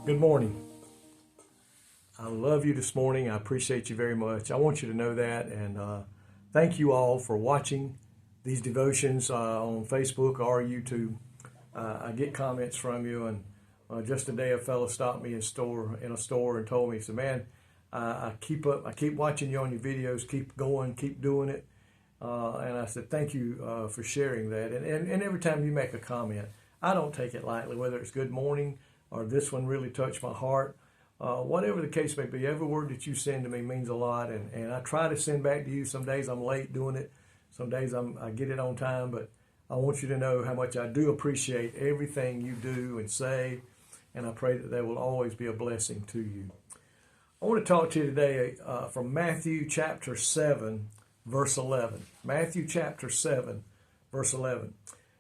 Good morning. I love you this morning. I appreciate you very much. I want you to know that. And thank you all for watching these devotions on Facebook or YouTube. I get comments from you. And just today, a fellow stopped me in a store and told me, he said, man, I keep watching you on your videos. Keep going. Keep doing it. And I said, thank you for sharing that. And every time you make a comment, I don't take it lightly, whether it's good morning or this one really touched my heart. Whatever the case may be, every word that you send to me means a lot, and I try to send back to you. Some days I'm late doing it. Some days I get it on time, but I want you to know how much I do appreciate everything you do and say, and I pray that will always be a blessing to you. I want to talk to you today from Matthew chapter 7, verse 11. Matthew chapter 7, verse 11.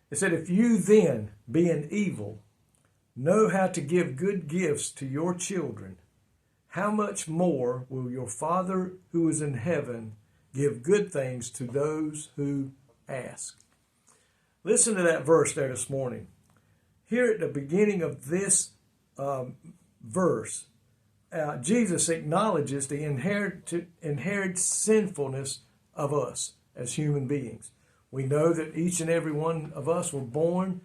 It said, if you then, being evil, know how to give good gifts to your children, how much more will your Father who is in heaven give good things to those who ask? Listen to that verse there this morning. Here at the beginning of this verse, Jesus acknowledges the inherent sinfulness of us as human beings. We know that each and every one of us were born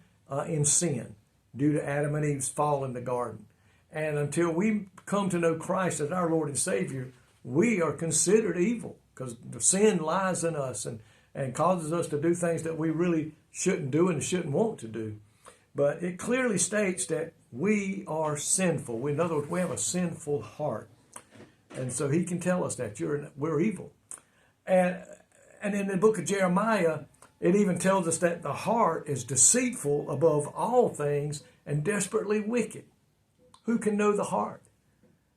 in sin, due to Adam and Eve's fall in the garden. And until we come to know Christ as our Lord and Savior, we are considered evil because the sin lies in us and causes us to do things that we really shouldn't do and shouldn't want to do. But it clearly states that we are sinful. In other words, we have a sinful heart. And so he can tell us that we're evil. And in the book of Jeremiah, it even tells us that the heart is deceitful above all things and desperately wicked. Who can know the heart?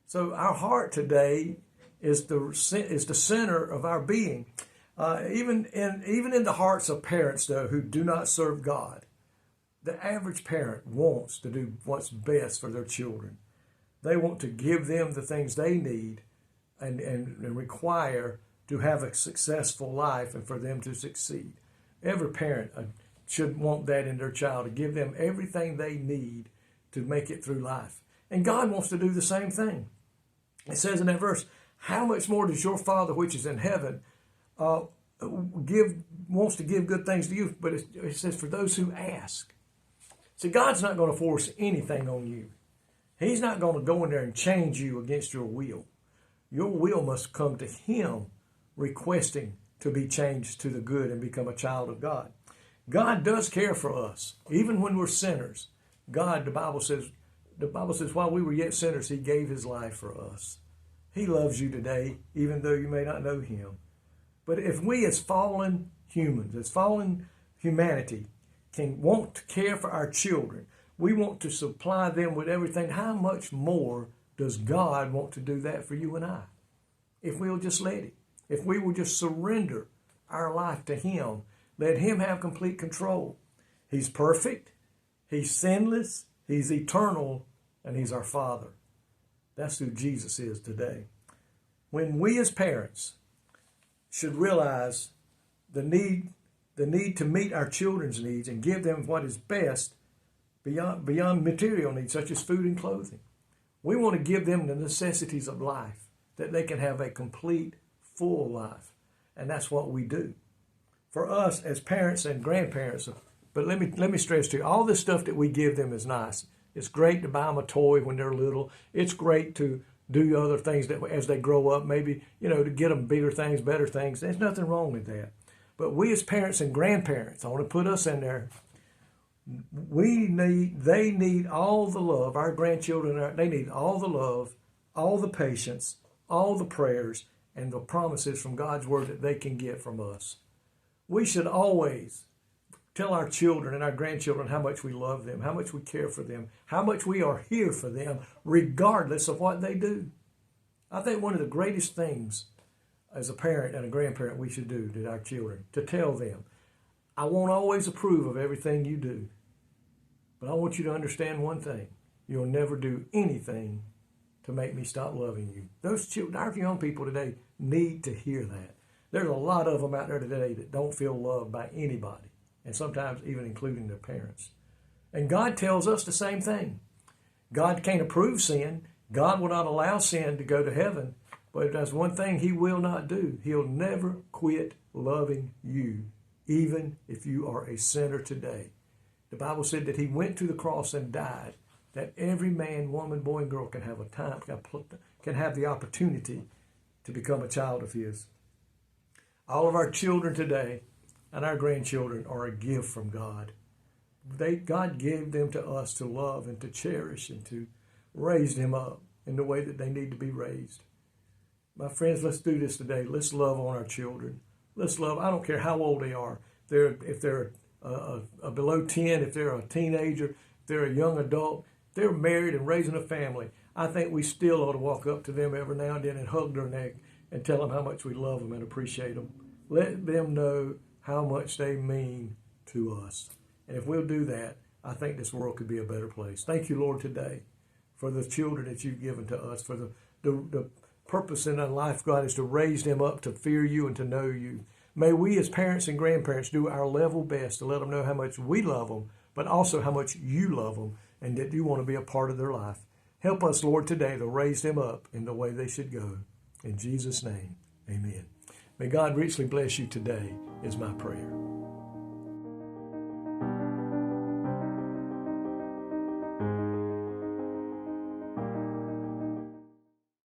So our heart today is the center of our being. Even in the hearts of parents, though, who do not serve God, the average parent wants to do what's best for their children. They want to give them the things they need and require to have a successful life and for them to succeed. Every parent should want that in their child, to give them everything they need to make it through life. And God wants to do the same thing. It says in that verse, how much more does your Father which is in heaven wants to give good things to you? But it says for those who ask. See, God's not going to force anything on you. He's not going to go in there and change you against your will. Your will must come to Him requesting to be changed to the good and become a child of God. God does care for us, even when we're sinners. God, the Bible says, while we were yet sinners, He gave His life for us. He loves you today, even though you may not know Him. But if we as fallen humans, as fallen humanity, can want to care for our children, we want to supply them with everything, how much more does God want to do that for you and I? If we'll just let it. If we will just surrender our life to Him, let Him have complete control. He's perfect, He's sinless, He's eternal, and He's our Father. That's who Jesus is today. When we as parents should realize the need to meet our children's needs and give them what is best beyond material needs, such as food and clothing. We want to give them the necessities of life, that they can have a complete, full life. And that's what we do. For us as parents and grandparents, but let me stress to you, all this stuff that we give them is nice. It's great to buy them a toy when they're little. It's great to do other things that as they grow up, maybe, to get them bigger things, better things. There's nothing wrong with that. But we as parents and grandparents, I want to put us in there, they need all the love. Our grandchildren, they need all the love, all the patience, all the prayers, and the promises from God's Word that they can get from us. We should always tell our children and our grandchildren how much we love them, how much we care for them, how much we are here for them, regardless of what they do. I think one of the greatest things as a parent and a grandparent we should do to our children, to tell them, I won't always approve of everything you do, but I want you to understand one thing. You'll never do anything to make me stop loving you. Those children, our young people today need to hear that. There's a lot of them out there today that don't feel loved by anybody, and sometimes even including their parents. And God tells us the same thing. God can't approve sin. God will not allow sin to go to heaven. But there's one thing he will not do. He'll never quit loving you, even if you are a sinner today. The Bible said that he went to the cross and died, that every man, woman, boy, and girl can have a time, can have the opportunity to become a child of his. All of our children today and our grandchildren are a gift from God. God gave them to us to love and to cherish and to raise them up in the way that they need to be raised. My friends, let's do this today. Let's love on our children. Let's love. I don't care how old they are. If they're below 10, if they're a teenager, if they're a young adult, if they're married and raising a family, I think we still ought to walk up to them every now and then and hug their neck and tell them how much we love them and appreciate them. Let them know how much they mean to us. And if we'll do that, I think this world could be a better place. Thank you, Lord, today for the children that you've given to us, for the purpose in their life, God, is to raise them up to fear you and to know you. May we as parents and grandparents do our level best to let them know how much we love them, but also how much you love them and that you want to be a part of their life. Help us, Lord, today to raise them up in the way they should go. In Jesus' name, amen. May God richly bless you today is my prayer.